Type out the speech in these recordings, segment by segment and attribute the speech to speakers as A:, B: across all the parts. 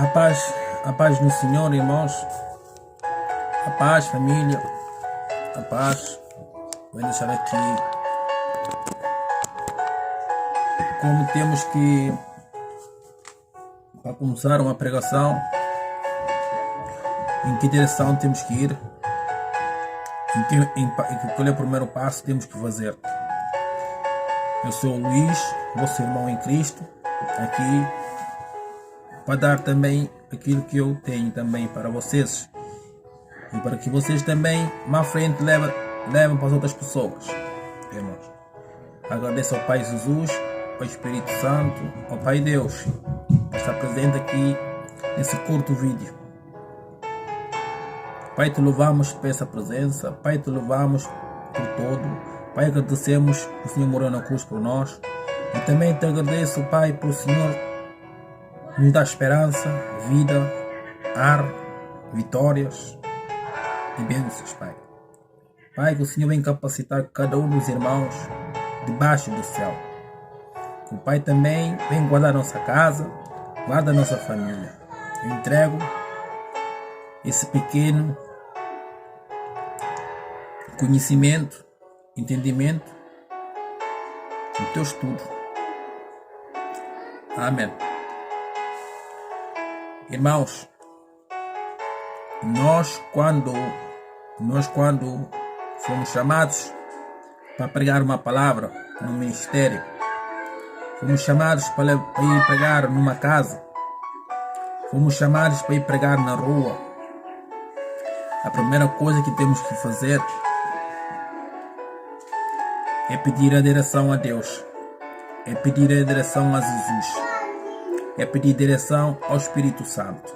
A: A paz no Senhor, irmãos. A paz, família. A paz. Vou deixar aqui como temos que, para começar uma pregação, em que direção temos que ir, qual é o primeiro passo que temos que fazer. Eu sou o Luís, vosso irmão em Cristo, aqui para dar também aquilo que eu tenho também para vocês e para que vocês também mais à frente levem para as outras pessoas, irmãos. Agradeço ao Pai Jesus, ao Espírito Santo, ao Pai Deus que está presente aqui nesse curto vídeo. Pai, te louvamos por essa presença. Pai, te louvamos por todo. Pai, agradecemos que o Senhor morreu na cruz por nós. E também te agradeço, Pai, por o Senhor nos dar esperança, vida, ar, vitórias e bênçãos, Pai. Pai, que o Senhor venha capacitar cada um dos irmãos debaixo do céu. Que o Pai também venha guardar a nossa casa, guarda a nossa família. Eu entrego esse pequeno conhecimento, entendimento no teu estudo. Amém. Irmãos, nós quando fomos chamados para pregar uma palavra no ministério, fomos chamados para ir pregar numa casa, fomos chamados para ir pregar na rua, a primeira coisa que temos que fazer é pedir a direção a Deus, é pedir a direção a Jesus, é pedir direção ao Espírito Santo.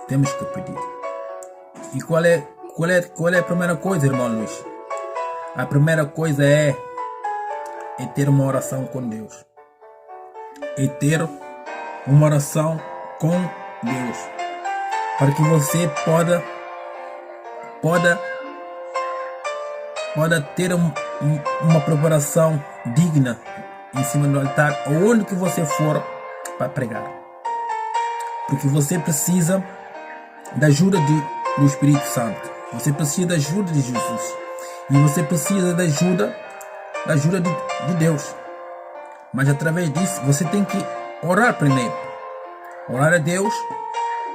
A: Temos que pedir. E qual é a primeira coisa, irmão Luís? A primeira coisa é ter uma oração com Deus. É ter uma oração com Deus. Para que você possa ter uma preparação digna em cima do altar, onde que você for para pregar. Porque você precisa da ajuda do Espírito Santo. Você precisa da ajuda de Jesus. E você precisa da ajuda de Deus. Mas através disso, você tem que orar primeiro. Orar a Deus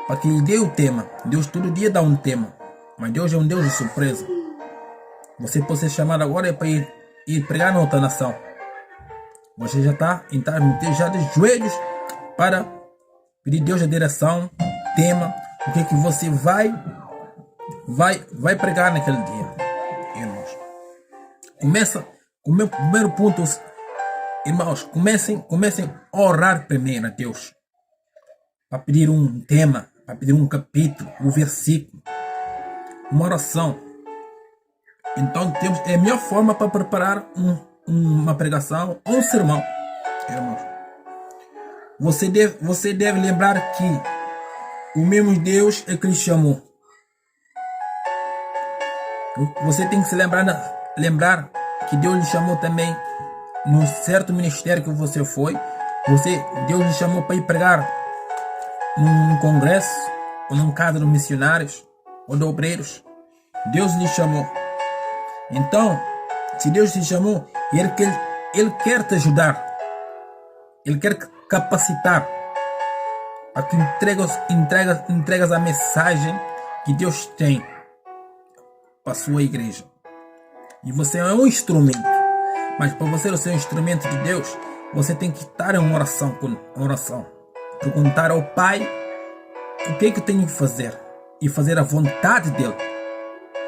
A: para que Ele dê o tema. Deus todo dia dá um tema. Mas Deus é um Deus de surpresa. Você pode ser chamado agora para ir pregar na outra nação. Você já está já de joelhos para pedir a Deus a direção, tema, o que você vai pregar naquele dia. Irmãos, começa com o meu primeiro ponto. Irmãos, comecem a orar primeiro a Deus. Para pedir um tema, para pedir um capítulo, um versículo, uma oração. Então é a melhor forma para preparar uma pregação ou um sermão. Irmãos, você deve lembrar que o mesmo Deus é que lhe chamou. Você tem que se lembrar que Deus lhe chamou também num certo ministério que você foi. Deus lhe chamou para ir pregar num congresso ou num casa de missionários ou de obreiros. Deus lhe chamou. Então, se Deus te chamou, Ele quer te ajudar. Ele quer capacitar para que entregas a mensagem que Deus tem para a sua igreja. E você é um instrumento. Mas para você ser um instrumento de Deus, você tem que estar em uma oração. Perguntar ao Pai o que eu tenho que fazer. E fazer a vontade dEle.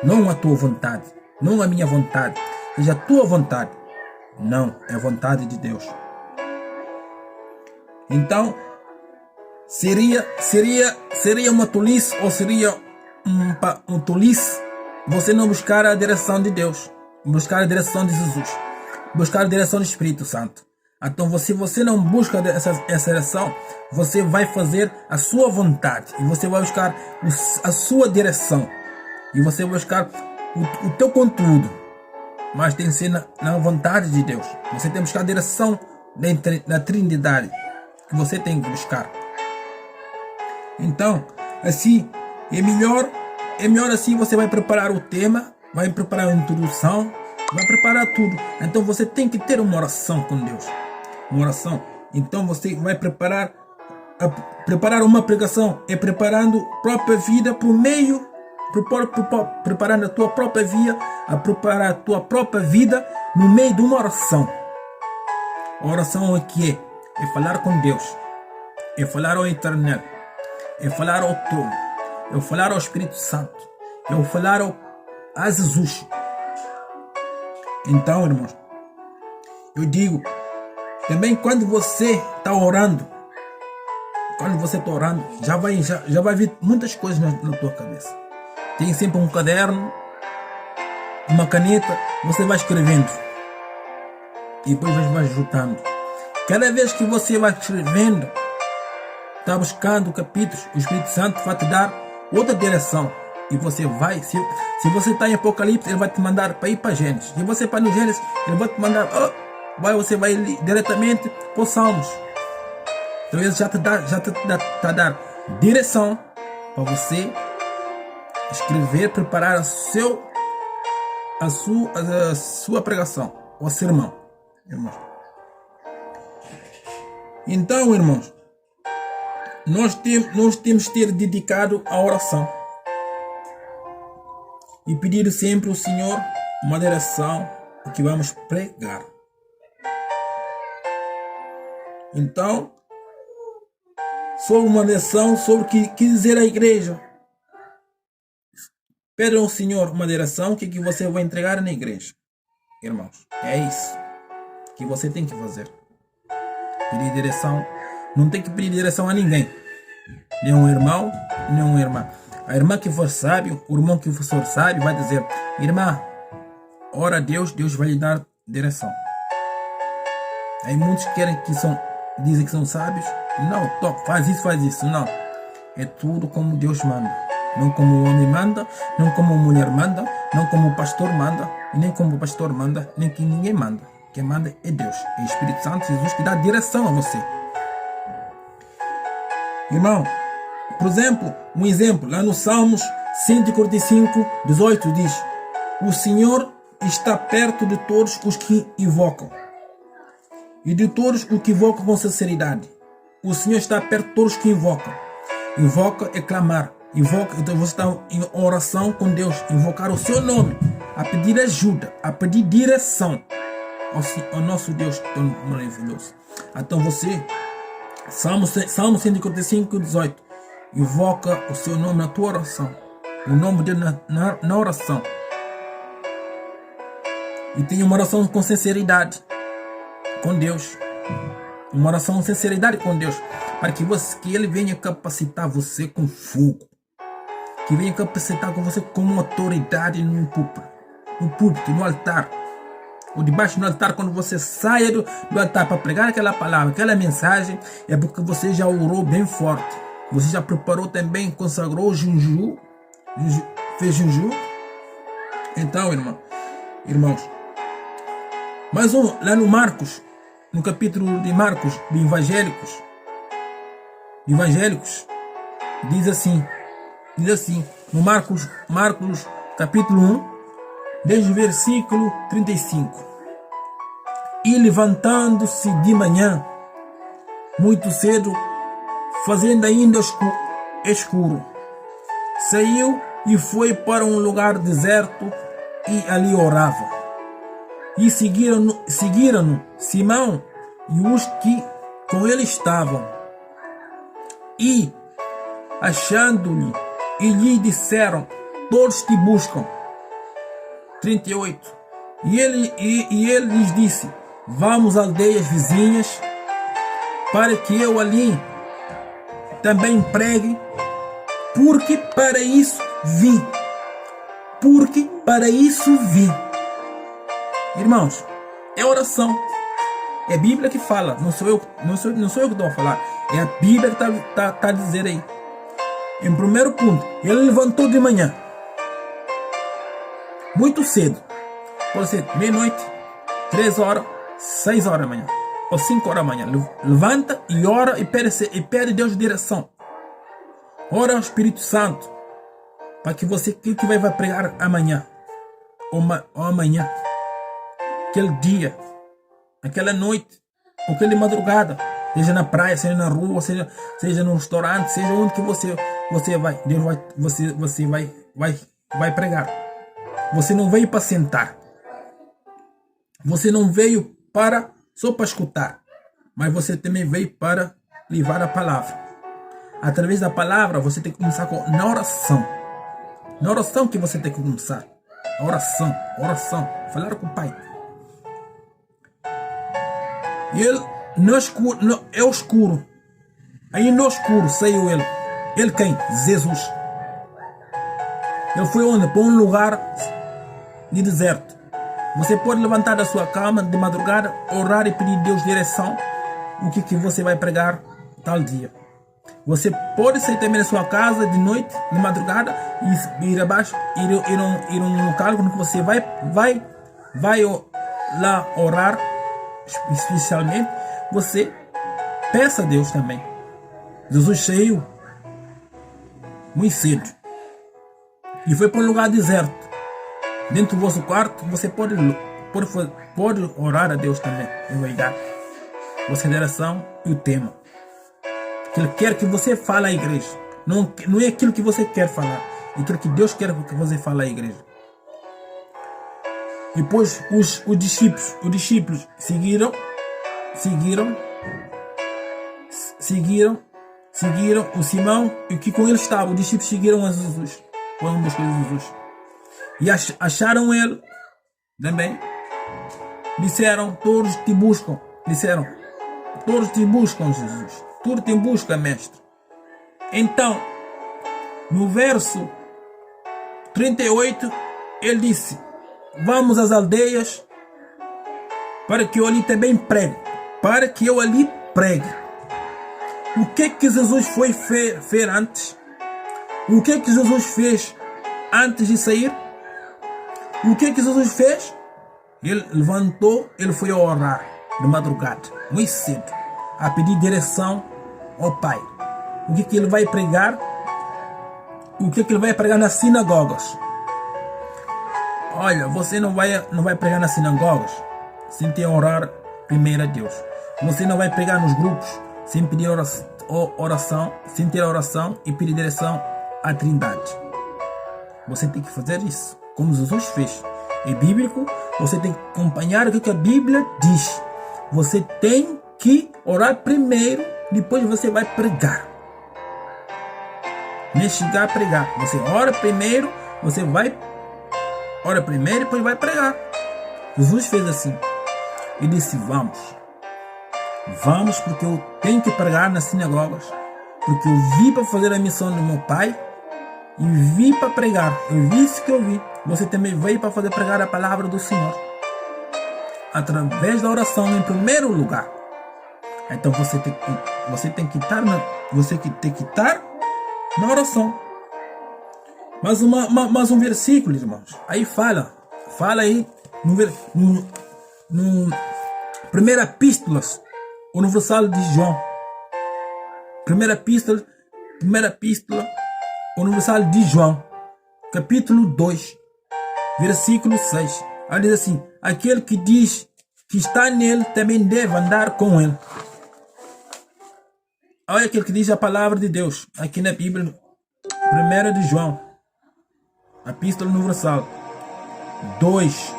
A: Não a tua vontade. Não a minha vontade. Seja a tua vontade. Não, é a vontade de Deus. Então, seria uma tolice ou seria um tolice você não buscar a direção de Deus, buscar a direção de Jesus, buscar a direção do Espírito Santo. Então, se você não busca essa direção, você vai fazer a sua vontade e você vai buscar a sua direção e você vai buscar o teu conteúdo, mas tem que ser na vontade de Deus. Você tem que buscar a direção da Trindade que você tem que buscar. Então, assim, é melhor assim. Você vai preparar o tema, vai preparar a introdução, vai preparar tudo. Então você tem que ter uma oração com Deus, uma oração. Então você vai preparar uma pregação, é preparando a própria vida por meio, preparando a tua própria vida, a preparar a tua própria vida no meio de uma oração. A oração é que é falar com Deus, é falar ao Eterno, é falar ao trono, é falar ao Espírito Santo, é falar a Jesus. Então, irmãos, eu digo, também quando você está orando, já vai vir muitas coisas na tua cabeça. Tem sempre um caderno, uma caneta, você vai escrevendo e depois vai juntando. Cada vez que você vai escrevendo, está buscando capítulos, o Espírito Santo vai te dar outra direção. E você vai, se você está em Apocalipse, ele vai te mandar para ir para Gênesis. Se você para no Gênesis, ele vai te mandar, você vai diretamente para os Salmos. Então ele já te dá dar direção para você escrever, preparar a sua pregação, o sermão, irmãos. Então, irmãos, nós temos que ter dedicado à oração e pedir sempre ao Senhor uma direção o que vamos pregar. Então, sobre uma direção, sobre o que dizer à igreja. Pede ao Senhor uma direção que você vai entregar na igreja. Irmãos, é isso que você tem que fazer. Pedir direção. Não tem que pedir direção a ninguém. Nem um irmão, nem uma irmã. A irmã que for sábio, o irmão que for sábio vai dizer: irmã, ora a Deus, Deus vai lhe dar direção. Aí muitos dizem que são sábios. Não, faz isso. Não. É tudo como Deus manda. Não como o homem manda, não como a mulher manda, não como o pastor manda, e nem como o pastor manda, nem que ninguém manda. Quem manda é Deus. É o Espírito Santo, Jesus, que dá direção a você. Irmão, por exemplo, lá no Salmos 145, 18 diz: o Senhor está perto de todos os que invocam, e de todos os que invocam com sinceridade. O Senhor está perto de todos os que invocam. Invoca é clamar. Invoca, então você está em oração com Deus, invocar o seu nome, a pedir ajuda, a pedir direção ao nosso Deus tão maravilhoso. Então você, Salmo 145, 18, invoca o seu nome na tua oração, o nome dele na oração. E tenha uma oração com sinceridade com Deus. Uma oração com sinceridade com Deus, para que Ele venha capacitar você com fogo, que venha capacitar com você como autoridade no púlpito, no altar, ou debaixo do altar. Quando você saia do altar para pregar aquela palavra, aquela mensagem, é porque você já orou bem forte, você já preparou também, consagrou junju, fez junju. Então, irmãos, mais um, lá no Marcos, no capítulo de Marcos, de Evangélicos, diz assim, no Marcos capítulo 1, desde o versículo 35. E levantando-se de manhã, muito cedo, fazendo ainda escuro, saiu e foi para um lugar deserto e ali orava. E seguiram-no Simão e os que com ele estavam. E, achando-lhe, e lhe disseram: todos te buscam. 38. E ele lhes disse: vamos às aldeias vizinhas, para que eu ali também pregue, porque para isso vim. Irmãos, é oração. É a Bíblia que fala, não sou eu que estou a falar. É a Bíblia que está a dizer aí. Em primeiro ponto, ele levantou de manhã, muito cedo. Pode ser meia-noite, 3 horas, 6 horas da manhã, ou 5 horas da manhã. Levanta e ora e pede Deus direção. Ora ao Espírito Santo para que você, que vai pregar amanhã, ou amanhã, aquele dia, aquela noite, ou aquela madrugada, seja na praia, seja na rua, seja no restaurante, seja onde que você vai, Deus vai, você vai pregar. Você não veio para sentar. Você não veio só para escutar, mas você também veio para levar a palavra. Através da palavra, você tem que começar na oração. Na oração que você tem que começar. A oração. Falar com o Pai. E ele, é escuro. Aí no escuro saiu ele. Ele quem? Jesus. Ele foi onde? Para um lugar de deserto. Você pode levantar da sua cama de madrugada, orar e pedir a Deus direção. O que você vai pregar tal dia. Você pode sair também da sua casa de noite, de madrugada, e ir abaixo, ir a um local onde você vai lá orar, especialmente. Você peça a Deus também. Jesus saiu muito cedo e foi para um lugar deserto. Dentro do vosso quarto, você pode orar a Deus também. Ele vai dar a direção e o tema que Ele quer que você fale à igreja. Não é aquilo que você quer falar, é aquilo que Deus quer que você fale à igreja. Depois os discípulos seguiram o Simão e que com ele estava. Os discípulos seguiram a Jesus. Foram buscar Jesus. E acharam ele também. Disseram, todos te buscam. Todos te buscam, Jesus. Tudo te busca, mestre. Então, no verso 38, ele disse: vamos às aldeias para que eu ali também pregue. Para que eu ali pregue. O que Jesus foi fer antes? O que Jesus fez antes de sair? O que Jesus fez? Ele levantou, ele foi orar de madrugada, muito cedo, a pedir direção ao Pai. O que ele vai pregar? O que ele vai pregar nas sinagogas? Olha, você não vai pregar nas sinagogas sem ter orar primeiro a Deus. Você não vai pregar nos grupos sem pedir oração, sem ter oração e pedir direção à Trindade. Você tem que fazer isso, como Jesus fez. É bíblico, você tem que acompanhar o que a Bíblia diz. Você tem que orar primeiro, depois você vai pregar. Nem chegar a pregar. Você ora primeiro, depois vai pregar. Jesus fez assim. Ele disse: vamos porque eu tenho que pregar nas sinagogas, porque eu vim para fazer a missão do meu Pai e vim para pregar. Eu vi isso que eu vi. Você também veio para fazer pregar a palavra do Senhor através da oração em primeiro lugar. Então você tem que estar na oração. Mas um versículo, irmãos. Aí fala aí no primeira epístola universal de João. Primeira epístola universal de João, capítulo 2, versículo 6. Ela diz assim: aquele que diz que está nele também deve andar com ele. Olha aquele que diz a palavra de Deus aqui na Bíblia. 1 de João, epístola universal 2,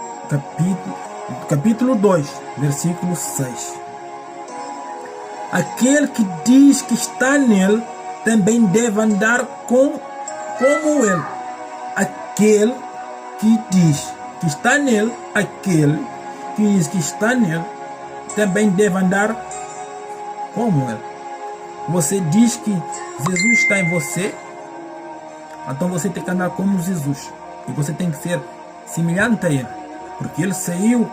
A: capítulo 2, versículo 6. Aquele que diz que está nele também deve andar como ele. Aquele que diz que está nele, também deve andar como ele. Você diz que Jesus está em você, então você tem que andar como Jesus. E você tem que ser semelhante a ele. Porque ele saiu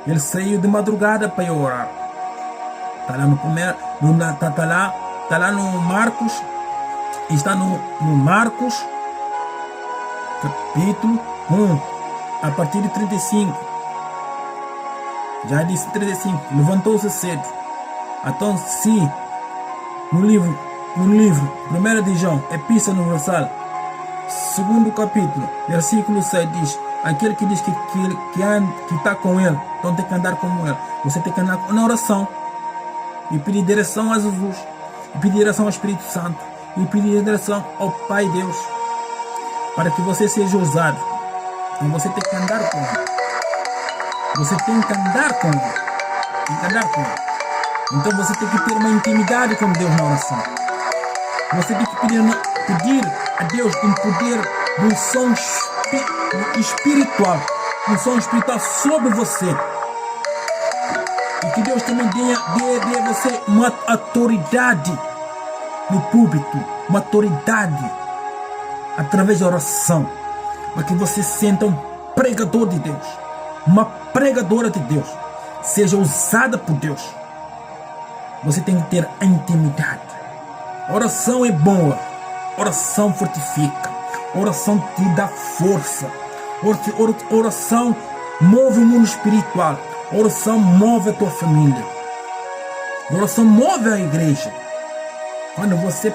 A: de madrugada para orar. Está lá no primeiro, está lá no Marcos, está no Marcos, capítulo 1, a partir de 35. Já disse 35, levantou-se cedo. Então, se no livro no livro 1 de João, Epístola Universal, segundo capítulo, versículo 6 diz: aquele que diz que está com ele, então tem que andar como ele. Você tem que andar na oração e pedir direção a Jesus, e pedir direção ao Espírito Santo, e pedir direção ao Pai Deus, para que você seja usado. Então você tem que andar com ele. Você tem que andar com ele. Tem que andar com ele. Então você tem que ter uma intimidade com Deus na oração. Você tem que pedir a Deus um poder do som espiritual. Um som espiritual sobre você. E que Deus também dê a você uma autoridade no púlpito. Uma autoridade através da oração. Para que você senta um pregador de Deus. Uma pregadora de Deus. Seja usada por Deus. Você tem que ter a intimidade. Oração é boa. Oração fortifica. Oração te dá força. Oração move o mundo espiritual. Oração move a tua família. Oração move a igreja. Quando você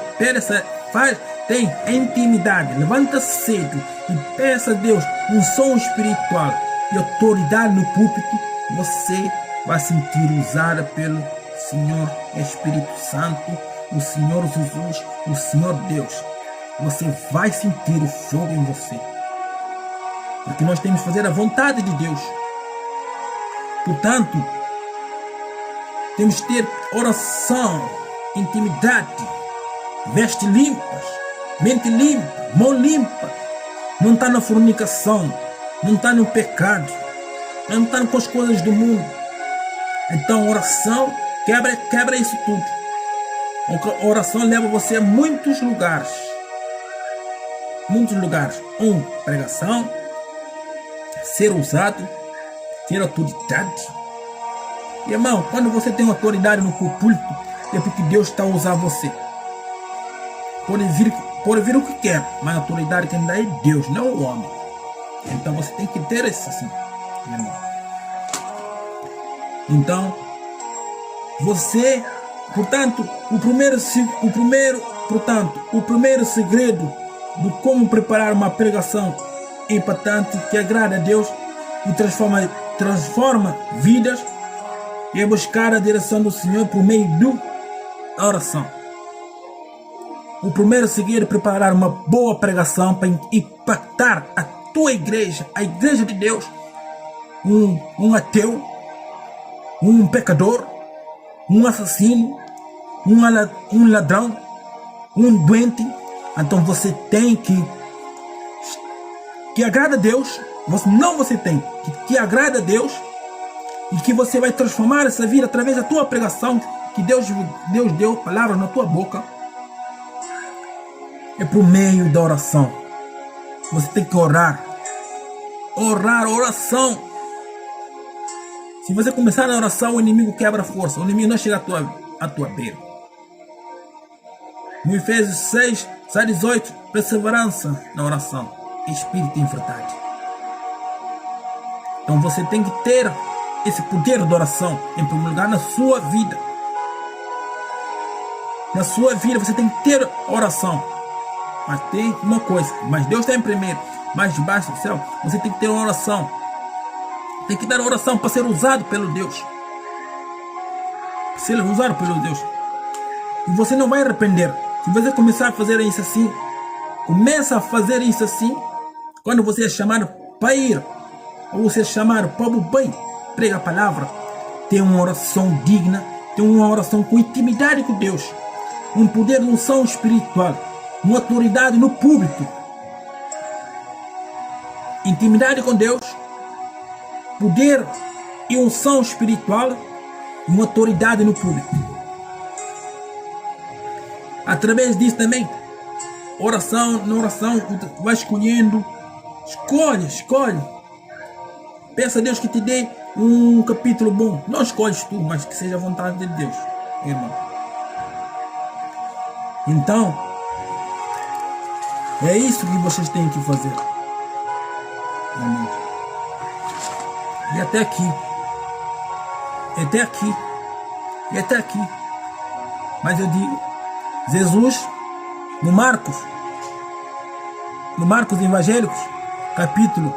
A: tem a intimidade, levanta cedo e peça a Deus um som espiritual e autoridade no púlpito, você vai sentir usada pelo Senhor Espírito Santo, o Senhor Jesus, o Senhor Deus. Você vai sentir o fogo em você. Porque nós temos que fazer a vontade de Deus. Portanto, temos que ter oração, intimidade, vestes limpas, mente limpa, mão limpa. Não está na fornicação, não está no pecado, não está com as coisas do mundo. Então, oração quebra isso tudo. A oração leva você a muitos lugares. Muitos lugares. Pregação, ser usado, ter autoridade. E, irmão, quando você tem autoridade no púlpito, é porque Deus está a usar você. Pode vir o que quer, mas a autoridade que dá é Deus, não o homem. Então você tem que ter isso assim, irmão. Então, você, portanto, o primeiro segredo de como preparar uma pregação impactante que agrada a Deus e transforma vidas é buscar a direção do Senhor por meio da oração. O primeiro segredo é preparar uma boa pregação para impactar a tua igreja, a igreja de Deus, um ateu, um pecador, um assassino, um ladrão, um doente. Então você tem que agrada a Deus. Você tem que agrada a Deus e que você vai transformar essa vida através da tua pregação que Deus deu palavras na tua boca. É por meio da oração. Você tem que orar. Oração. Se você começar na oração, o inimigo quebra a força. O inimigo não chega à tua beira. No Efésios 6, 18, perseverança na oração, espírito em verdade. Então você tem que ter esse poder de oração, em primeiro lugar, na sua vida. Na sua vida você tem que ter oração. Mas tem uma coisa, mas Deus está em primeiro, mais debaixo do céu, você tem que ter uma oração. Tem que dar oração para ser usado pelo Deus. Ser usado pelo Deus. E você não vai arrepender. Se você começar a fazer isso assim, começa a fazer isso assim, quando você é chamado para ir, ou você é chamado para o bem, prega a palavra, tem uma oração digna, tem uma oração com intimidade com Deus, um poder de unção espiritual, uma autoridade no púlpito, intimidade com Deus, poder e unção espiritual, uma autoridade no púlpito. Através disso também, na oração, vai escolhendo, escolhe. Peça a Deus que te dê um capítulo bom. Não escolhes tu, mas que seja a vontade de Deus, irmão. Então, é isso que vocês têm que fazer, irmão. E até aqui. Mas eu digo, Jesus, no Marcos Evangélicos, capítulo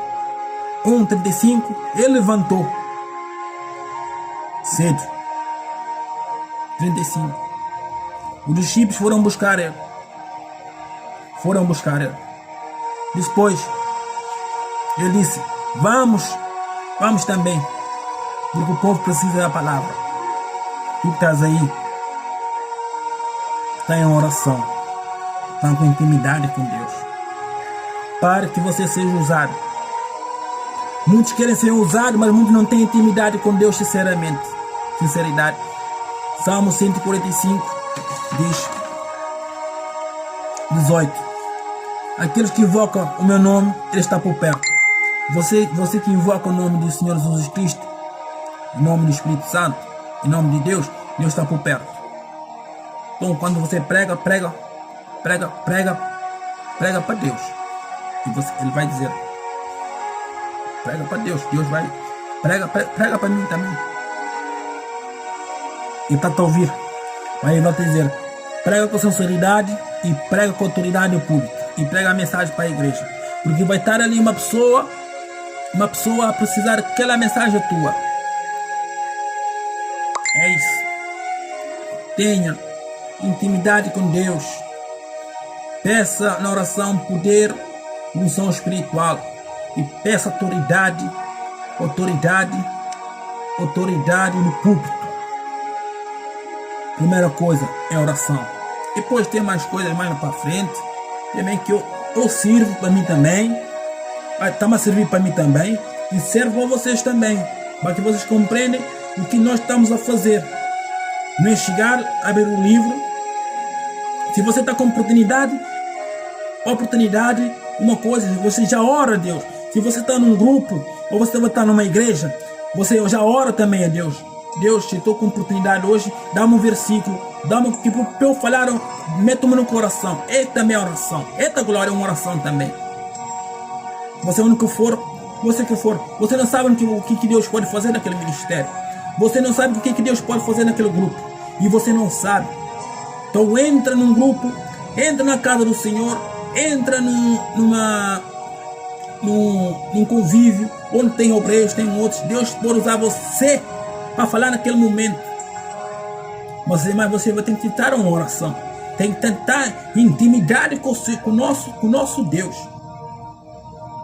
A: 1:35, ele levantou cedo. 35. Os discípulos foram buscar ele. Depois, ele disse: vamos também, porque o povo precisa da palavra. Tu que estás aí, está em oração, está com intimidade com Deus, para que você seja usado. Muitos querem ser usados, mas muitos não têm intimidade com Deus sinceridade. Salmo 145 diz 18: aqueles que invocam o meu nome, ele está por perto. Você que invoca o nome do Senhor Jesus Cristo, em nome do Espírito Santo, em nome de Deus, Deus está por perto. Então, quando você prega para Deus, ele vai dizer: prega para Deus, Deus vai, prega para mim também. Ele está a te ouvir, mas ele vai te dizer: prega com sinceridade e prega com autoridade pública e prega a mensagem para a igreja, porque vai estar ali uma pessoa a precisar daquela mensagem tua. É isso. Tenha intimidade com Deus. Peça na oração poder, unção espiritual, e peça autoridade no púlpito. Primeira coisa é oração. Depois tem mais coisas mais para frente, também que eu sirvo para mim também. Está-me a servir para mim também, e servo a vocês também, para que vocês compreendam o que nós estamos a fazer. Não é chegar a abrir o livro. Se você está com oportunidade, uma coisa, você já ora a Deus. Se você está num grupo, ou você vai estar numa igreja, você já ora também a Deus. Deus, se estou com oportunidade hoje, dá-me um versículo, dá-me tipo para eu falar, meta-me no coração. É também a oração. Eita glória é uma oração também. Você onde que for, você não sabe o que Deus pode fazer naquele ministério. Você não sabe o que Deus pode fazer naquele grupo. E você não sabe. Então entra num grupo, entra na casa do Senhor, entra num convívio, onde tem obreiros, tem outros. Deus pode usar você para falar naquele momento. Mas você vai ter que tentar uma oração. Tem que tentar intimidade com o nosso Deus,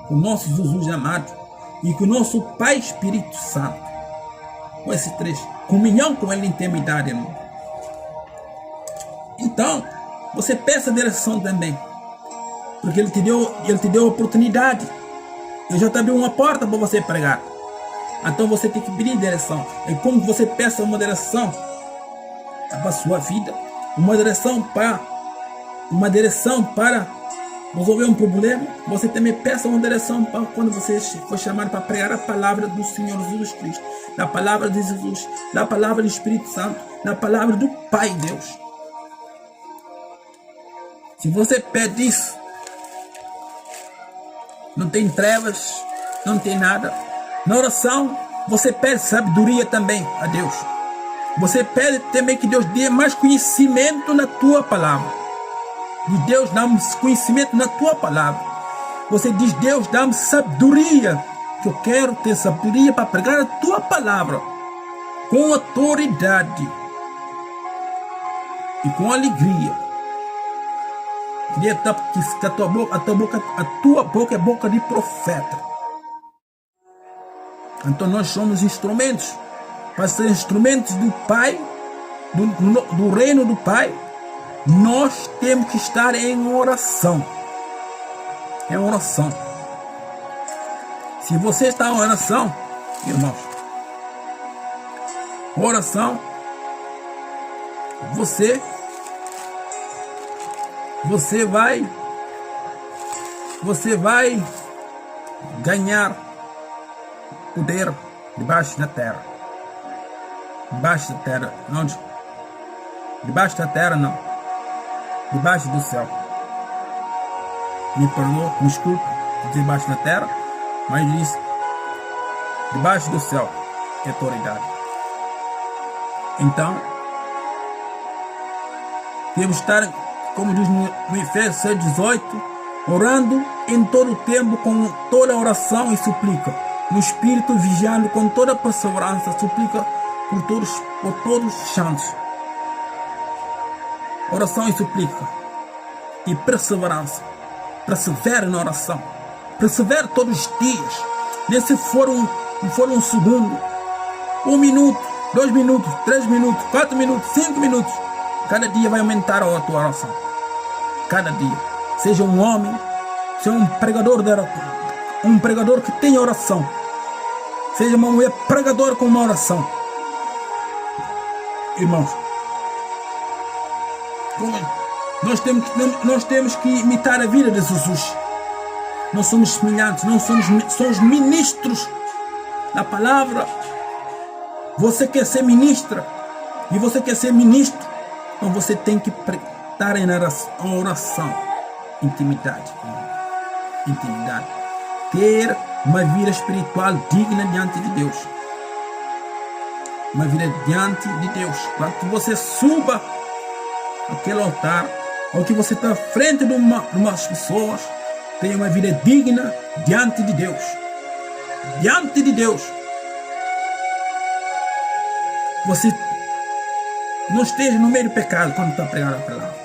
A: com o nosso Jesus amado e com o nosso Pai Espírito Santo. Com esses três, comunhão com Ele, intimidade, irmão. Então, você peça direção também, porque Ele te deu a oportunidade. Ele já te abriu uma porta para você pregar. Então você tem que pedir direção. E como você peça uma direção para a sua vida, uma direção para resolver um problema, você também peça uma direção para quando você for chamado para pregar a palavra do Senhor Jesus Cristo, da palavra de Jesus, da palavra do Espírito Santo, da palavra do Pai Deus. Se você pede isso, não tem trevas, não tem nada. Na oração, você pede sabedoria também a Deus. Você pede também que Deus dê mais conhecimento na tua palavra. E Deus dá-me conhecimento na tua palavra. Você diz: Deus, dá-me sabedoria, que eu quero ter sabedoria para pregar a tua palavra com autoridade e com alegria. Queria que a tua boca é boca de profeta. Então nós somos instrumentos, para ser instrumentos do Pai, do reino do Pai. Nós temos que estar em oração. Em oração. Se você está em oração, irmãos, oração, você vai ganhar poder debaixo da terra. Debaixo da terra, não. Debaixo da terra, não. Debaixo do céu. Me perdoa, me desculpe, debaixo da terra, mas diz debaixo do céu é autoridade. Então, Devemos estar, como diz no Efésios 6,18, orando em todo o tempo com toda oração e suplica, no Espírito vigiando com toda perseverança, suplica por todos os santos. Oração e suplica e perseverança. Persevere na oração. Persevere todos os dias. Nem se for um segundo, 1 minuto, 2 minutos, 3 minutos, 4 minutos, 5 minutos. Cada dia vai aumentar a tua oração. Cada dia. Seja um homem, seja um pregador que tenha oração. Seja uma mulher pregadora com uma oração. Irmãos, nós temos que imitar a vida de Jesus. Nós somos semelhantes, somos ministros da palavra. Você quer ser ministra e você quer ser ministro, então você tem que estar em oração, intimidade. Ter uma vida espiritual digna diante de Deus. Uma vida diante de Deus. Quando você suba aquele altar, ou que você está à frente de umas pessoas, tenha uma vida digna diante de Deus. Diante de Deus. Você não esteja no meio do pecado quando está pregando a palavra.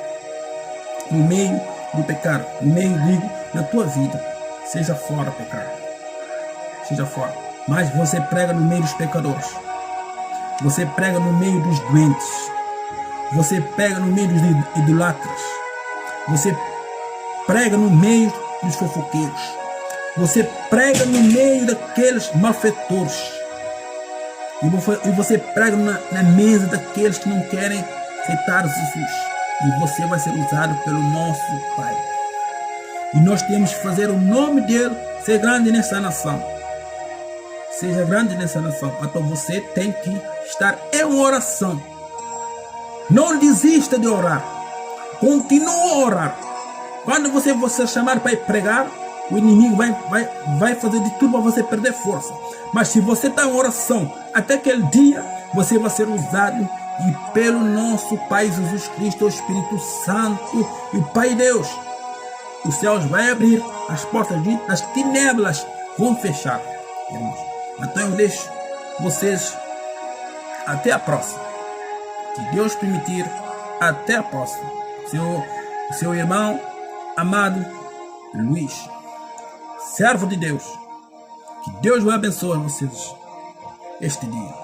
A: No meio do pecado. No meio, digo, na tua vida. Seja fora pecado. Seja fora. Mas você prega no meio dos pecadores. Você prega no meio dos doentes. Você prega no meio dos idolatras. Você prega no meio dos fofoqueiros. Você prega no meio daqueles malfeitores. E você prega na mesa daqueles que não querem aceitar Jesus. E você vai ser usado pelo nosso Pai. E nós temos que fazer o nome dele ser grande nessa nação. Seja grande nessa nação. Então você tem que estar em oração. Não desista de orar. Continue a orar. Quando você chamar para ir pregar, o inimigo vai fazer de tudo para você perder força. Mas se você está em oração, até aquele dia, você vai ser usado e pelo nosso Pai Jesus Cristo, o Espírito Santo e o Pai Deus. Os céus vão abrir, as portas das tinieblas vão fechar. Irmãos. Então eu deixo vocês até a próxima. Se Deus permitir, até a próxima. Seu irmão amado Luiz, servo de Deus. Que Deus vai abençoe vocês este dia.